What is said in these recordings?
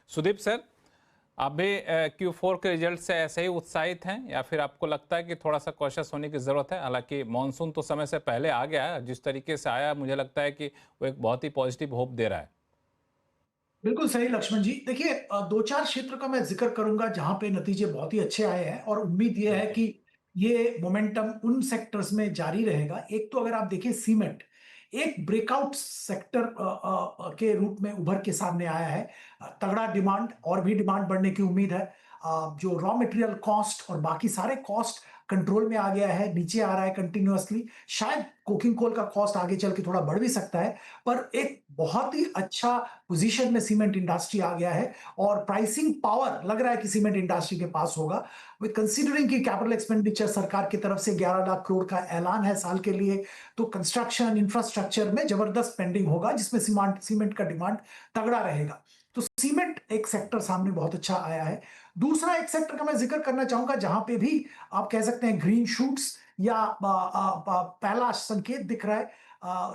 Sudeep sir, आप भी Q4 के रिजल्ट से ऐसे ही उत्साहित हैं या फिर आपको लगता है कि थोड़ा सा कॉशियस होने की ज़रूरत है? हालांकि मॉनसून तो समय से पहले आ गया है, जिस तरीके से आया मुझे लगता है कि वो एक बहुत ही पॉजिटिव होप दे रहा है। बिल्कुल सही लक्ष्मण जी। देखिए 2-4 क्षेत्र का मैं ज़िक्र करूँगा जहाँ पे नतीजे बहुत ही अच्छे आए हैं और उम्मीद ये है बिल्कुल। कि ये मोमेंटम उन सेक्टर्स में जारी रहेगा। एक तो अगर आप देखिए सीमेंट, एक ब्रेकआउट सेक्टर के रूप में उभर के सामने आया है। तगड़ा डिमांड और भी डिमांड बढ़ने की उम्मीद है। जो रॉ मटेरियल कॉस्ट और बाकी सारे कॉस्ट कंट्रोल में आ गया है, नीचे आ रहा है कंटिन्यूअसली। शायद कोकिंग कोल का कॉस्ट आगे चल के थोड़ा बढ़ भी सकता है, पर एक बहुत ही अच्छा पोजीशन में सीमेंट इंडस्ट्री आ गया है और प्राइसिंग पावर लग रहा है कि सीमेंट इंडस्ट्री के पास होगा। विद कंसीडरिंग कि कैपिटल एक्सपेंडिचर सरकार की तरफ से 11 लाख करोड़ का ऐलान है साल के लिए, तो कंस्ट्रक्शन इंफ्रास्ट्रक्चर में जबरदस्त स्पेंडिंग होगा जिसमें सीमेंट सीमेंट का डिमांड तगड़ा रहेगा। तो सीमेंट एक सेक्टर सामने बहुत अच्छा आया है। दूसरा एक सेक्टर का मैं जिक्र करना चाहूंगा जहां पे भी आप कह सकते हैं ग्रीन शूट्स या पहला संकेत दिख रहा है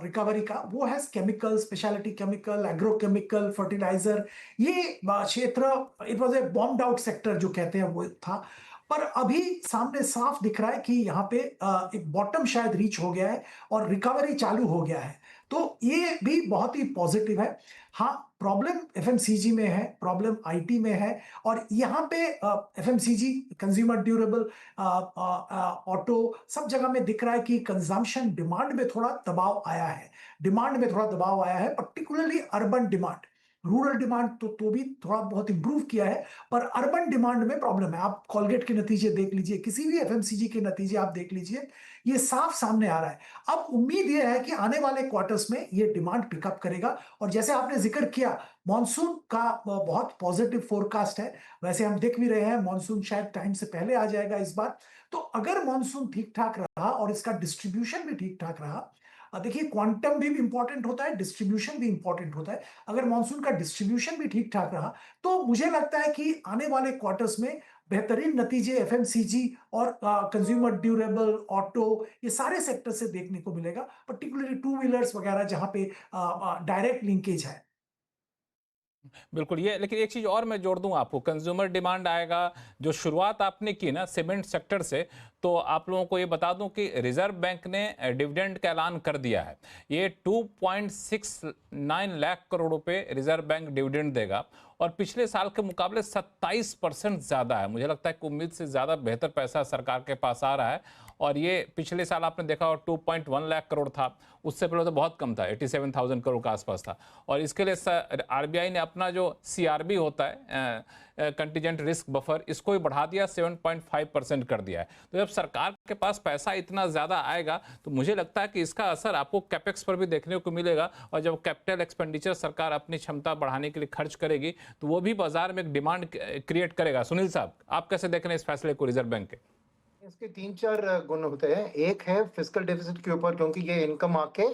रिकवरी का, वो है chemical, specialty chemical, agrochemical, fertilizer. ये क्षेत्र it was a bombed out sector जो कहते हैं वो था, पर अभी सामने साफ दिख रहा है कि यहाँ पे एक बॉटम शायद रीच हो गया है और रिकवरी चालू हो गया है। तो ये भी बहुत ही पॉजिटिव है। हाँ, प्रॉब्लम एफएमसीजी में है, प्रॉब्लम आईटी में है, और यहाँ पे एफएमसीजी, कंज्यूमर ड्यूरेबल, ऑटो, सब जगह में दिख रहा है कि कंजम्पशन डिमांड में थोड़ा दबाव आया है। डिमांड में थोड़ा दबाव आया है, particularly urban demand. Rural demand तो भी थोड़ा बहुत इंप्रूव किया है, पर अर्बन डिमांड में प्रॉब्लम है। आप कॉलगेट के नतीजे देख लीजिए, किसी भी एफएमसीजी के नतीजे आप देख लीजिए, ये साफ सामने आ रहा है। अब उम्मीद ये है कि आने वाले क्वार्टर्स में ये डिमांड पिकअप करेगा, और जैसे आपने जिक्र किया, मॉनसून का बहुत पॉजिटिव फोरकास्ट है। वैसे हम देख भी रहे हैं मॉनसून शायद टाइम से पहले आ जाएगा इस बार। तो अगर मॉनसून ठीक ठाक रहा और इसका डिस्ट्रीब्यूशन भी ठीक ठाक रहा, देखिए क्वांटम भी इंपॉर्टेंट होता है, डिस्ट्रीब्यूशन भी इंपॉर्टेंट होता है। अगर मॉनसून का डिस्ट्रीब्यूशन भी ठीक ठाक रहा, तो मुझे लगता है कि आने वाले क्वार्टर्स में बेहतरीन नतीजे एफएमसीजी और कंज्यूमर ड्यूरेबल, ऑटो, ये सारे सेक्टर से देखने को मिलेगा, पर्टिकुलरली टू व्हीलर्स वगैरह जहां पे डायरेक्ट लिंकेज है। बिल्कुल, ये लेकिन एक चीज़ और मैं जोड़ दूं आपको, कंज्यूमर डिमांड आएगा। जो शुरुआत आपने की ना सीमेंट सेक्टर से, तो आप लोगों को ये बता दूं कि रिजर्व बैंक ने डिविडेंड का ऐलान कर दिया है। ये 2.69 लाख करोड़ रुपए रिजर्व बैंक डिविडेंड देगा, और पिछले साल के मुकाबले 27% ज़्यादा है। मुझे लगता है कि उम्मीद से ज़्यादा बेहतर पैसा सरकार के पास आ रहा है। और ये पिछले साल आपने देखा और 2.1 लाख करोड़ था, उससे पहले तो बहुत कम था, 87,000 करोड़ का आसपास था। और इसके लिए आरबीआई ने अपना जो सीआरबी होता है, कंटीजेंट रिस्क बफर, इसको भी बढ़ा दिया, 7.5% कर दिया है। तो जब सरकार के पास पैसा इतना ज़्यादा आएगा, तो मुझे लगता है कि इसका असर आपको कैपेक्स पर भी देखने को मिलेगा। और जब कैपिटल एक्सपेंडिचर सरकार अपनी क्षमता बढ़ाने के लिए खर्च करेगी, तो वो भी बाजार में एक डिमांड क्रिएट करेगा। सुनील साहब, आप कैसे देख रहे हैं इस फैसले को रिजर्व बैंक के? इसके तीन चार गुण होते हैं। एक है फिस्कल डेफिसिट के ऊपर, क्योंकि ये इनकम आके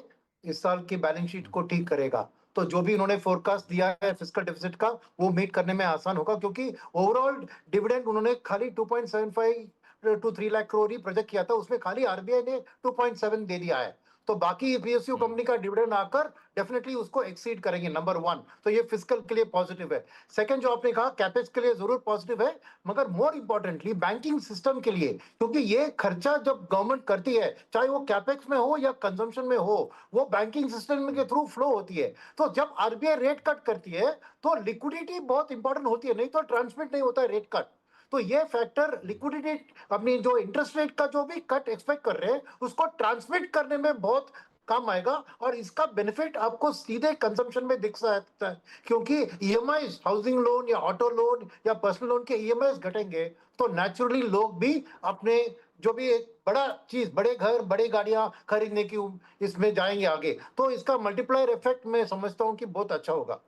इस साल की बैलेंस शीट को ठीक करेगा। तो जो भी उन्होंने फोरकास्ट दिया है फिस्कल डेफिसिट का, वो मीट करने में आसान होगा, क्योंकि ओवरऑल डिविडेंड उन्होंने खाली 2.75 टू 3 लाख करोड़ ही प्रोजेक्ट किया था, उसमें खाली आरबीआई ने 2.7 दे दिया है। तो बाकी पीएसयू कंपनी का डिविडेंड आकर डेफिनेटली उसको एक्सीड करेंगे, नंबर वन। तो ये फिस्कल के लिए पॉजिटिव है। सेकंड, जो आपने कहा कैपेक्स के लिए जरूर पॉजिटिव है, मगर मोर इंपॉर्टेंटली बैंकिंग सिस्टम के लिए, क्योंकि ये खर्चा जब गवर्नमेंट करती है, चाहे वो कैपेक्स में हो या कंजम्पशन में हो, वो बैंकिंग सिस्टम के थ्रू फ्लो होती है। तो जब आरबीआई रेट कट करती है, तो लिक्विडिटी बहुत इंपॉर्टेंट होती है, नहीं तो ट्रांसमिट नहीं होता है रेट कट। तो ये फैक्टर लिक्विडिटी, अपनी जो इंटरेस्ट रेट का जो भी कट एक्सपेक्ट कर रहे हैं, उसको ट्रांसमिट करने में बहुत काम आएगा, और इसका बेनिफिट आपको सीधे कंजम्पशन में दिख सकता है, क्योंकि ईएमआई, हाउसिंग लोन या ऑटो लोन या पर्सनल लोन के ईएमआई घटेंगे, तो नेचुरली लोग भी अपने जो भी एक बड़ा चीज, बड़े घर, बड़ी गाड़ियां खरीदने की इसमें जाएंगे आगे। तो इसका मल्टीप्लायर इफेक्ट मैं समझता हूँ कि बहुत अच्छा होगा।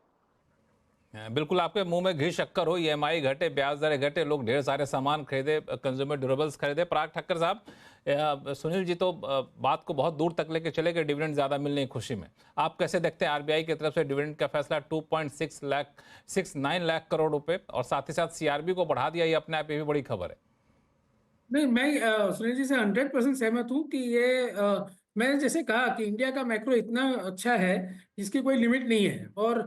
बिल्कुल, आपके मुंह में घी शक्कर हो, ईएमआई घटे, ब्याज दरें घटे, लोग ढेर सारे सामान खरीदे, कंज्यूमर ड्यूरेबल्स खरीदे। पराग ठक्कर साहब, सुनील जी तो बात को बहुत दूर तक लेके चले गए डिविडेंड ज़्यादा मिलने की खुशी में। आप कैसे देखते हैं आरबीआई की तरफ से डिविडेंड का फैसला, 2.69 लाख करोड़ रुपए, और साथ ही साथ सीआरबी को बढ़ा दिया, ये अपने आप ये भी बड़ी खबर है। नहीं, मैं सुनील जी से 100% सहमत हूँ कि ये मैंने जैसे कहा कि इंडिया का मैक्रो इतना अच्छा है जिसकी कोई लिमिट नहीं है, और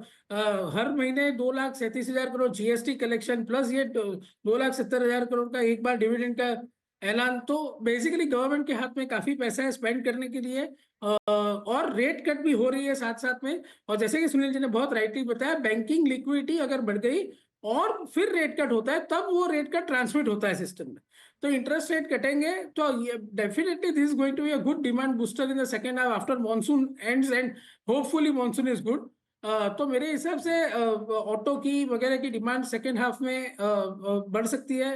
हर महीने 2,37,000 करोड़ जीएसटी कलेक्शन प्लस ये 2,70,000 करोड़ का एक बार डिविडेंड का ऐलान, तो बेसिकली गवर्नमेंट के हाथ में काफी पैसा है स्पेंड करने के लिए। और रेट कट भी हो रही है साथ साथ में। और जैसे कि सुनील जी ने बहुत राइटली बताया, बैंकिंग लिक्विडिटी अगर बढ़ गई और फिर रेट कट होता है, तब वो रेट कट ट्रांसमिट होता है सिस्टम में। तो इंटरेस्ट रेट कटेंगे तो definitely this is going to be a good demand booster in the second half after monsoon ends, and hopefully monsoon is good. तो मेरे हिसाब से ऑटो की वगैरह की डिमांड सेकेंड हाफ में बढ़ सकती है।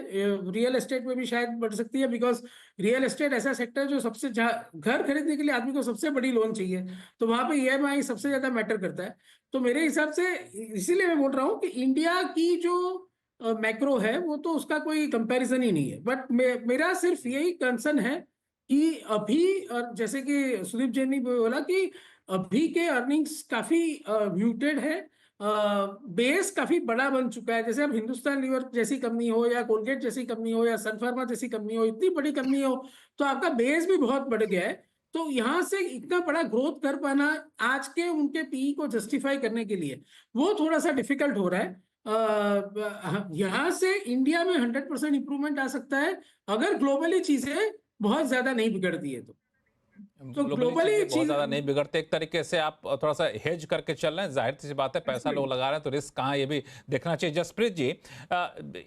रियल एस्टेट में भी शायद बढ़ सकती है, बिकॉज रियल एस्टेट ऐसा सेक्टर है जो सबसे, घर खरीदने के लिए आदमी को सबसे बड़ी लोन चाहिए, तो वहां पे ईएमआई सबसे ज्यादा मैटर करता है। तो मेरे हिसाब से इसीलिए मैं बोल रहा हूँ कि इंडिया की जो मैक्रो है वो तो उसका कोई कंपैरिजन ही नहीं है। बट मेरा सिर्फ यही कंसर्न है कि अभी, और जैसे कि सुदीप जैन ने बोला कि अभी के अर्निंग्स काफी म्यूटेड है, बेस काफी बड़ा बन चुका है। जैसे अब हिंदुस्तान लीवर जैसी कंपनी हो या कोलगेट जैसी कंपनी हो या सन फार्मा जैसी कंपनी हो, इतनी बड़ी कंपनी हो, तो आपका बेस भी बहुत बढ़ गया है। तो यहां से इतना बड़ा ग्रोथ कर पाना आज के उनके पीई को जस्टिफाई करने के लिए वो थोड़ा सा डिफिकल्ट हो रहा है। यहां से इंडिया में 100% इंप्रूवमेंट आ सकता है अगर ग्लोबली चीजें बहुत ज्यादा नहीं बिगड़ती है तो ग्लोबली ग्लोबली चीजें बहुत चीज। ज्यादा नहीं बिगड़ते, एक तरीके से आप थोड़ा सा हेज करके चल रहे हैं। जाहिर सी बात है, पैसा लोग लगा रहे हैं तो रिस्क कहाँ, ये भी देखना चाहिए। जसप्रीत जी,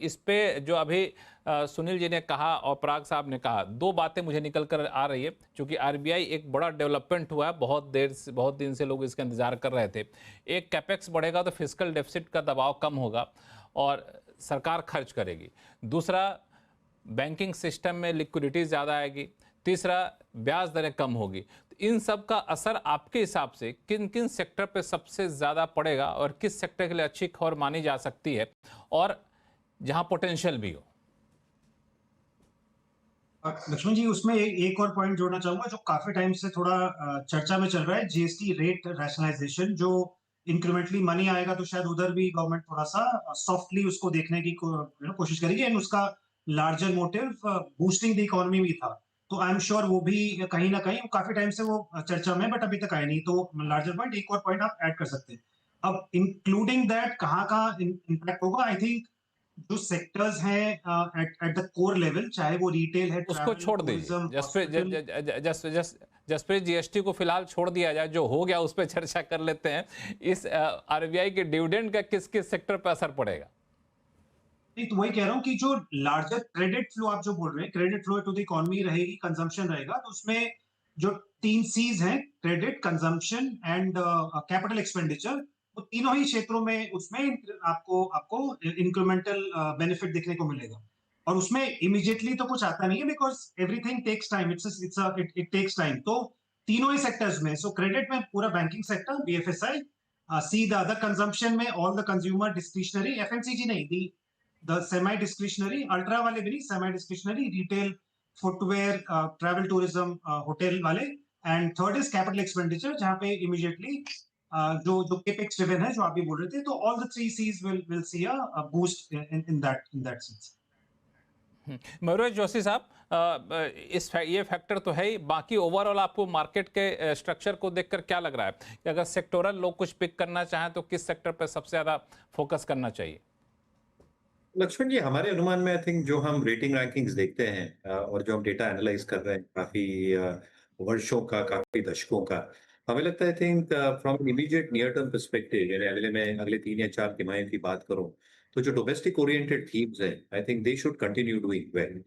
इस पे जो अभी सुनील जी ने कहा और पराग साहब ने कहा, दो बातें मुझे निकल कर आ रही है। क्योंकि आरबीआई एक बड़ा डेवलपमेंट हुआ है, बहुत दिन से लोग इसका इंतजार कर रहे थे। एक, कैपेक्स बढ़ेगा तो फिस्कल डेफिसिट का दबाव कम होगा और सरकार खर्च करेगी। दूसरा, बैंकिंग सिस्टम में लिक्विडिटी ज़्यादा आएगी। तीसरा, ब्याज दरें कम होगी। तो इन सब का असर आपके हिसाब से किन किन सेक्टर पे सबसे ज़्यादा पड़ेगा और किस सेक्टर के लिए अच्छी खबर मानी जा सकती है और जहां पोटेंशियल भी हो? लक्ष्मण जी, उसमें एक और पॉइंट जोड़ना चाहूंगा जो काफी टाइम से थोड़ा चर्चा में चल रहा है, जीएसटी रेट रैशनलाइजेशन। जो इंक्रीमेंटली मनी आएगा तो शायद उधर भी गवर्नमेंट थोड़ा सा सॉफ्टली उसको देखने की कोशिश करेगी, एंड उसका larger motive boosting the economy भी था। तो आई एम श्योर वो भी कहीं ना कहीं, काफी टाइम से वो चर्चा में, बट अभी तक आया नहीं। तो लार्जर पॉइंट, एक और पॉइंट आप ऐड कर सकते हैं। अब इंक्लूडिंग दैट कहाँ कहाँ इम्पैक्ट होगा, आई थिंक जो सेक्टर्स हैं एट द कोर लेवल, चाहे वो रिटेल है, उसको ट्रैवल, छोड़ टूरिज्म, दीजिए। जसप्रीत, जीएसटी को फिलहाल छोड़ दिया जाए, जो हो गया उस पर चर्चा कर लेते हैं। इस आरबीआई के डिविडेंड का किस किस सेक्टर पर असर पड़ेगा? नहीं, तो वही कह रहा हूँ कि जो लार्जर क्रेडिट फ्लो आप जो बोल रहे हैं, credit flow to the economy रहेगी, कंजम्पशन रहेगा, तो उसमें जो 3 सीज हैं, credit, consumption and capital expenditure, वो तीनों ही क्षेत्रों में उसमें आपको आपको इंक्रीमेंटल बेनिफिट देखने को मिलेगा। और उसमें इमीडिएटली तो कुछ आता नहीं है, because everything takes time, it takes time. तो तीनों ही सेक्टर्स में, सो क्रेडिट में पूरा banking sector, BFSI, see the other, consumption में all the consumer discretionary, FMCG नहीं, द सेमी डिस्क्रिशनरी, अल्ट्रा वाले भी नहीं, semi discretionary, retail, footwear, travel, tourism, hotel वाले। And third is capital expenditure, जहां पे इमीडिएटली जो केपेक्स ड्रिवन है, जो आप भी बोल रहे थे। तो all the 3 Cs will see a boost in that sense. Mayuresh Joshi साहब, ये फैक्टर तो है ही, बाकी ओवरऑल आपको मार्केट के स्ट्रक्चर को देखकर क्या लग रहा है कि अगर सेक्टोरल लोग कुछ पिक करना चाहें तो किस सेक्टर पर सबसे ज्यादा फोकस करना चाहिए? लक्ष्मण जी, हमारे अनुमान में आई थिंक जो हम रेटिंग रैंकिंग्स देखते हैं और जो हम डेटा एनालाइज कर रहे हैं काफी वर्षों का, काफी दशकों का, हमें लगता है I think from immediate near term perspective, यानी अगले 3 या 4 तिमाही की बात करूं, तो जो डोमेस्टिक ओरिएंटेड थीम्स हैं, I think they should continue doing well.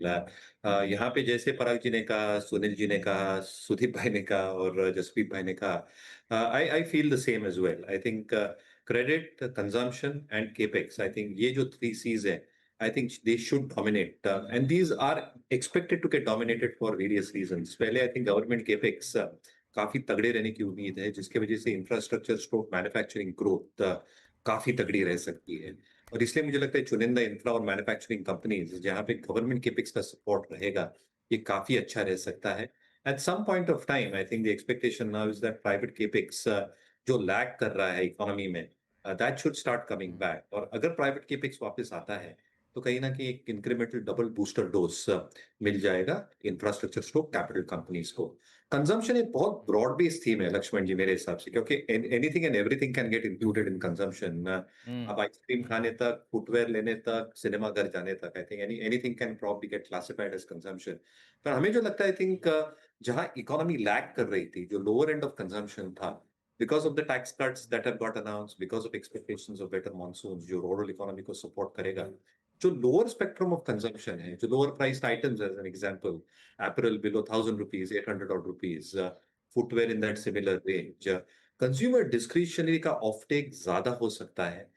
यहाँ पे जैसे पराग जी ने कहा, सुनील जी ने कहा, सुदीप भाई ने कहा और जसप्रीत भाई ने कहा, I feel the same as well. I think credit, consumption and capex, I think ये जो 3 C's है, I think they should dominate, and these are expected to get dominated for various reasons. पहले I think government capex काफी तगड़े रहने की उम्मीद है, जिसके वजह से इंफ्रास्ट्रक्चर स्ट्रोक मैन्युफैक्चरिंग ग्रोथ काफी तगड़ी रह सकती है। और इसलिए मुझे लगता है चुनिंदा इंफ्रा और मैन्युफैक्चरिंग कंपनीज जहां पे गवर्नमेंट केपेक्स का सपोर्ट रहेगा, ये काफी अच्छा रह सकता है। At some point of time I think the expectation now is that private capex जो लैग कर रहा है इकोनॉमी में, that should start coming back. और अगर प्राइवेट केपेक्स वापस आता है तो कहीं ना कहीं एक इंक्रीमेंटल डबल बूस्टर डोज मिल जाएगा इंफ्रास्ट्रक्चर स्ट्रोक कैपिटल कंपनीज को। कंजम्पशन एक बहुत ब्रॉड बेस्ड थीम है लक्ष्मण जी मेरे हिसाब से, क्योंकि anything and everything can get included in consumption. अब आइसक्रीम खाने तक, फुटवेयर लेने तक, सिनेमा घर जाने तक, I think anything can probably get classified as consumption. पर हमें जो लगता है, आई थिंक जहां इकोनॉमी लैग कर रही थी, जो लोअर एंड ऑफ कंजम्पशन था, because of the tax cuts that have got announced, because of expectations of better monsoons, जो rural economy को support करेगा, जो lower spectrum of consumption है, जो lower priced items as an example, apparel below 1,000 rupees, 800 odd rupees, footwear in that similar range, consumer discretionary का offtake ज़्यादा हो सकता है,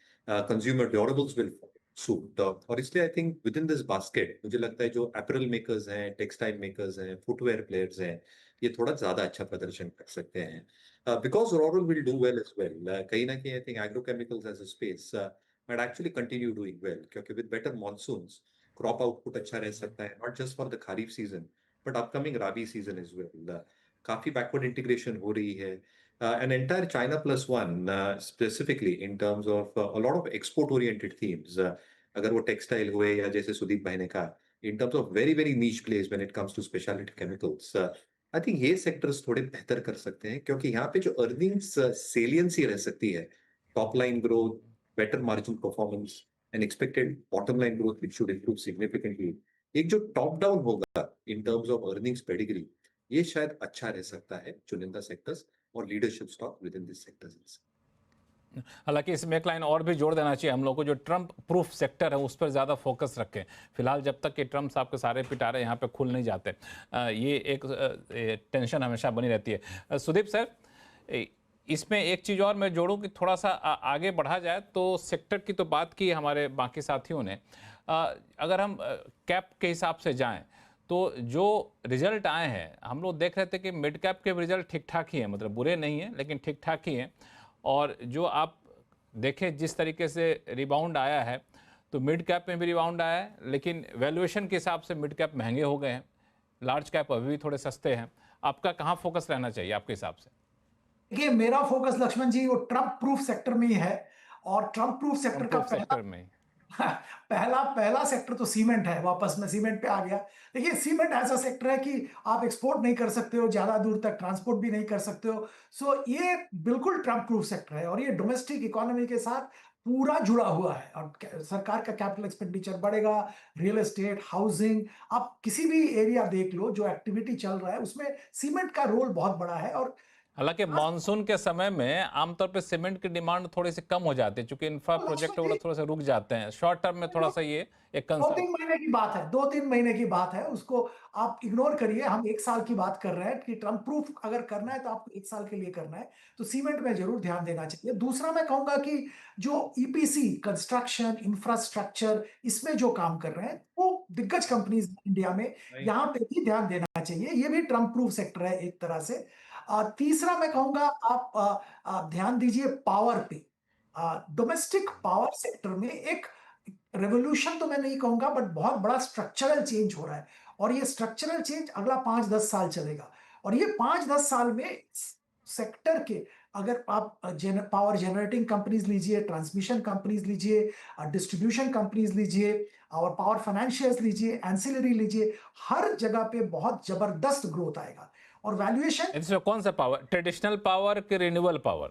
consumer durables will suit, और इसलिए I think within this basket मुझे लगता है जो apparel makers हैं, textile makers हैं, footwear players हैं, ये थोड़ा ज़्यादा अच्छा प्रदर्शन कर सकते हैं। Because rural will do well as well. कहीं ना कहीं I think agrochemicals as a space might actually continue doing well, क्योंकि with better monsoons, crop output अच्छा रह सकता है, not just for the kharif season, but upcoming rabi season as well. काफी backward integration हो रही है. An entire China plus one, specifically in terms of a lot of export-oriented themes. अगर वो textile हुए या जैसे सुदीप भाई ने कहा, in terms of very very niche plays when it comes to specialty chemicals. I think ये सेक्टर्स थोड़े बेहतर कर सकते हैं, क्योंकि यहाँ पे जो अर्निंग्स सेलियंसी रह सकती है, top line growth, better margin performance and expected bottom line growth which should improve significantly, एक जो टॉप डाउन होगा in terms of earnings pedigree, ये शायद अच्छा रह सकता है चुनिंदा सेक्टर्स और leadership stock with in this sectors. हालांकि इसमें एक लाइन और भी जोड़ देना चाहिए हम लोग को, जो ट्रम्प प्रूफ सेक्टर है उस पर ज़्यादा फोकस रखें फिलहाल, जब तक कि ट्रम्प साहब के सारे पिटारे यहाँ पे खुल नहीं जाते। ये एक टेंशन हमेशा बनी रहती है। सुदीप सर, इसमें एक चीज़ और मैं जोड़ूं कि थोड़ा सा आगे बढ़ा जाए तो सेक्टर की तो बात की हमारे बाकी साथियों ने, अगर हम कैप के हिसाब से जाएं तो जो रिजल्ट आए हैं हम लोग देख रहे थे कि मिड कैप के रिजल्ट ठीक ठाक ही हैं, मतलब बुरे नहीं हैं लेकिन ठीक ठाक ही हैं। और जो आप देखें जिस तरीके से रिबाउंड आया है, तो मिड कैप में भी रिबाउंड आया है, लेकिन वैल्यूएशन के हिसाब से मिड कैप महंगे हो गए हैं, लार्ज कैप अभी भी थोड़े सस्ते हैं। आपका कहाँ फोकस रहना चाहिए आपके हिसाब से? देखिए, मेरा फोकस लक्ष्मण जी वो ट्रम्प प्रूफ सेक्टर में ही है, और ट्रम्प प्रूफ सेक्टर का सेक्टर में पहला सेक्टर तो सीमेंट है। वापस मैं सीमेंट पे आ गया। देखिए, सीमेंट ऐसा सेक्टर है कि आप एक्सपोर्ट नहीं कर सकते हो, ज्यादा दूर तक ट्रांसपोर्ट भी नहीं कर सकते हो। सो ये बिल्कुल ट्रम्प प्रूफ सेक्टर है और ये डोमेस्टिक इकोनॉमी के साथ पूरा जुड़ा हुआ है, और सरकार का कैपिटल एक्सपेंडिचर बढ़ेगा, रियल एस्टेट, हाउसिंग, आप किसी भी एरिया देख लो जो एक्टिविटी चल रहा है उसमें सीमेंट का रोल बहुत बड़ा है। और हालांकि मानसून के समय में आमतौर पे सीमेंट की डिमांड थोड़ी सी कम हो जाती है, क्योंकि इंफ्रा प्रोजेक्ट वगैरह थोड़ा सा रुक जाते हैं। शॉर्ट टर्म में थोड़ा सा ये एक दो कंसर्न। तीन महीने की बात है, 2-3 महीने की बात है, उसको आप इग्नोर करिए। हम 1 साल की बात कर रहे हैं कि ट्रम्प प्रूफ अगर करना है तो आपको 1 साल के लिए करना है, तो सीमेंट में जरूर ध्यान देना चाहिए। दूसरा मैं कहूंगा कि जो ईपीसी, कंस्ट्रक्शन, इंफ्रास्ट्रक्चर, इसमें जो काम कर रहे हैं वो दिग्गज कंपनीज इंडिया में, यहाँ पे भी ध्यान देना चाहिए। ये भी ट्रम्प प्रूफ सेक्टर है एक तरह से। तीसरा मैं कहूंगा आप ध्यान दीजिए पावर पे। डोमेस्टिक पावर सेक्टर में एक रेवोल्यूशन तो मैं नहीं कहूंगा, बट बहुत बड़ा स्ट्रक्चरल चेंज हो रहा है, और ये स्ट्रक्चरल चेंज अगला 5-10 साल चलेगा। और ये 5-10 साल में सेक्टर के, अगर आप पावर जनरेटिंग कंपनीज लीजिए, ट्रांसमिशन कंपनीज लीजिए, डिस्ट्रीब्यूशन कंपनीज लीजिए, और पावर फाइनेंशियर्स लीजिए, एंसिलरी लीजिए, हर जगह पे बहुत जबरदस्त ग्रोथ आएगा। और वैल्यूएशन इसमें कौन सा पावर, ट्रेडिशनल पावर कि रिन्यूएबल पावर?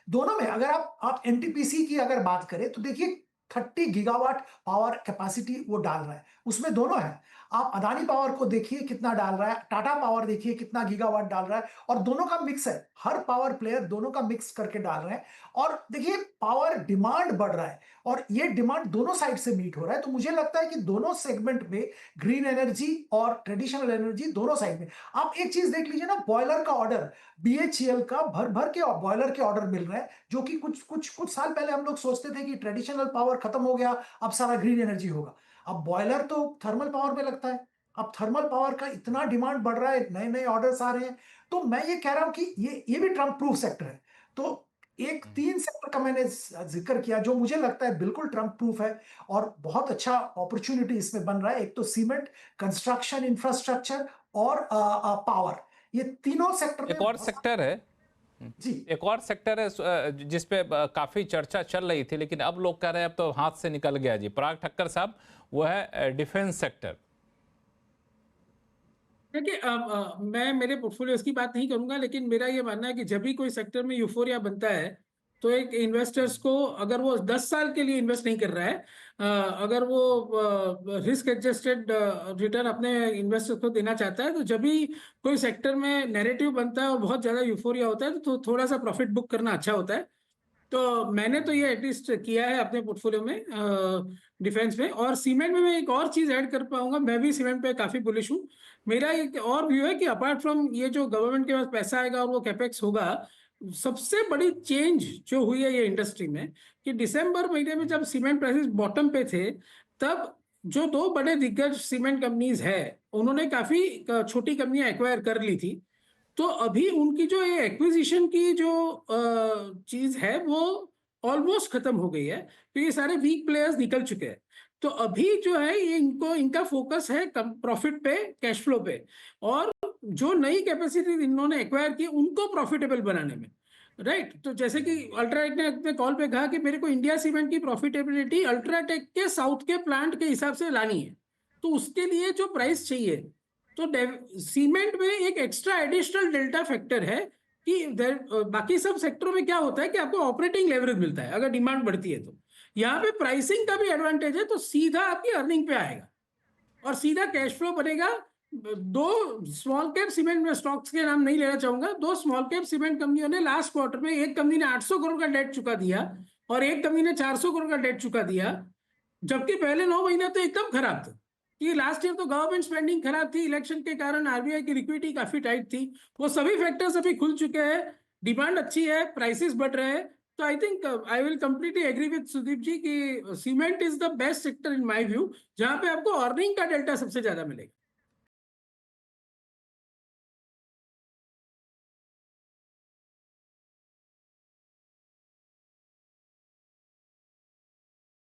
दोनों में अगर आप एनटीपीसी की अगर बात करें तो देखिए 30 गीगावाट पावर कैपेसिटी वो डाल रहा है, उसमें दोनों है। आप अदानी पावर को देखिए कितना डाल रहा है, टाटा पावर देखिए कितना गीगावाट डाल रहा है, और दोनों का मिक्स है। हर पावर प्लेयर दोनों का मिक्स करके डाल रहे हैं, और देखिए पावर डिमांड बढ़ रहा है, और ये डिमांड दोनों साइड से मीट हो रहा है। तो मुझे लगता है कि दोनों सेगमेंट में, ग्रीन एनर्जी और ट्रेडिशनल एनर्जी, दोनों साइड में आप एक चीज देख लीजिए ना, बॉयलर का ऑर्डर, बीएचईएल का भर भर के बॉयलर के ऑर्डर मिल रहे हैं, जो कि कुछ साल पहले हम लोग सोचते थे कि ट्रेडिशनल पावर खत्म हो गया, अब सारा ग्रीन एनर्जी होगा। अब बॉयलर तो थर्मल पावर में लगता है, अब थर्मल पावर का इतना डिमांड बढ़ रहा है, नए नए ऑर्डर्स आ रहे हैं। तो मैं ये कह रहा हूं कि ये भी ट्रम्प प्रूफ सेक्टर है। तो एक 3 सेक्टर का मैंने जिक्र किया जो मुझे लगता है बिल्कुल ट्रम्प प्रूफ है, और बहुत अच्छा अपॉर्चुनिटी इसमें बन रहा है। एक तो सीमेंट, कंस्ट्रक्शन, इंफ्रास्ट्रक्चर और पावर, ये तीनों सेक्टर में एक और सेक्टर है जी एक और सेक्टर है जिस पे काफी चर्चा चल रही थी, लेकिन अब लोग कह रहे हैं अब तो हाथ से निकल गया जी, पराग ठक्कर साहब, वो है डिफेंस सेक्टर। देखिए मैं मेरे पोर्टफोलियोज की बात नहीं करूंगा, लेकिन मेरा ये मानना है कि जब भी कोई सेक्टर में यूफोरिया बनता है तो एक इन्वेस्टर्स को, अगर वो 10 साल के लिए इन्वेस्ट नहीं कर रहा है, अगर वो रिस्क एडजस्टेड रिटर्न अपने इन्वेस्टर्स को देना चाहता है, तो जब भी कोई सेक्टर में नैरेटिव बनता है और बहुत ज्यादा यूफोरिया होता है तो थोड़ा सा प्रॉफिट बुक करना अच्छा होता है। तो मैंने तो ये एटलीस्ट किया है अपने पोर्टफोलियो में डिफेंस में। और सीमेंट में मैं एक और चीज ऐड कर पाऊंगा, मैं भी सीमेंट पे काफी बुलिश हूँ। मेरा एक और व्यू है कि अपार्ट फ्रॉम ये जो गवर्नमेंट के पास पैसा आएगा और वो कैपेक्स होगा, सबसे बड़ी चेंज जो हुई है ये इंडस्ट्री में कि दिसंबर महीने में जब सीमेंट प्राइसेस बॉटम पे थे, तब जो दो बड़े दिग्गज सीमेंट कंपनीज है उन्होंने काफी छोटी कंपनियां एक्वायर कर ली थी। तो अभी उनकी जो ये एक्विजिशन की जो चीज है वो ऑलमोस्ट खत्म हो गई है, तो ये सारे वीक प्लेयर्स निकल चुके हैं। तो अभी जो है ये इनका फोकस है प्रॉफिट पे, कैश फ्लो पे, और जो नई कैपेसिटी इन्होंने एक्वायर की उनको प्रॉफिटेबल बनाने में। राइट, तो जैसे कि अल्ट्राटेक ने अपने कॉल पे कहा कि मेरे को इंडिया सीमेंट की प्रॉफिटेबिलिटी अल्ट्राटेक के साउथ के प्लांट के हिसाब से लानी है, तो उसके लिए जो प्राइस चाहिए, तो सीमेंट में एक एक्स्ट्रा एडिशनल डेल्टा फैक्टर है कि बाकी सब सेक्टरों में क्या होता है कि आपको ऑपरेटिंग लेवरेज मिलता है अगर डिमांड बढ़ती है, तो यहाँ पे प्राइसिंग का भी एडवांटेज है, तो सीधा आपकी अर्निंग पे आएगा और सीधा कैश फ्लो बनेगा। दो स्मॉल कैप सीमेंट में स्टॉक्स के नाम नहीं लेना चाहूंगा, दो स्मॉल कैप सीमेंट कंपनियों ने लास्ट क्वार्टर में, एक कंपनी ने 800 करोड़ का डेट चुका दिया और एक कंपनी ने 400 करोड़ का डेट चुका दिया, जबकि पहले 9 महीने तो एकदम खराब था कि लास्ट ईयर तो गवर्नमेंट स्पेंडिंग खराब थी, इलेक्शन के कारण आरबीआई की लिक्विडिटी काफी टाइट थी। वो सभी फैक्टर्स अभी खुल चुके हैं, डिमांड अच्छी है, प्राइसेस बढ़ रहे हैं। तो I think I will completely agree with Sudeep ji कि cement is the best sector in my view, जहां पे आपको अर्निंग का डेल्टा सबसे ज्यादा मिलेगा।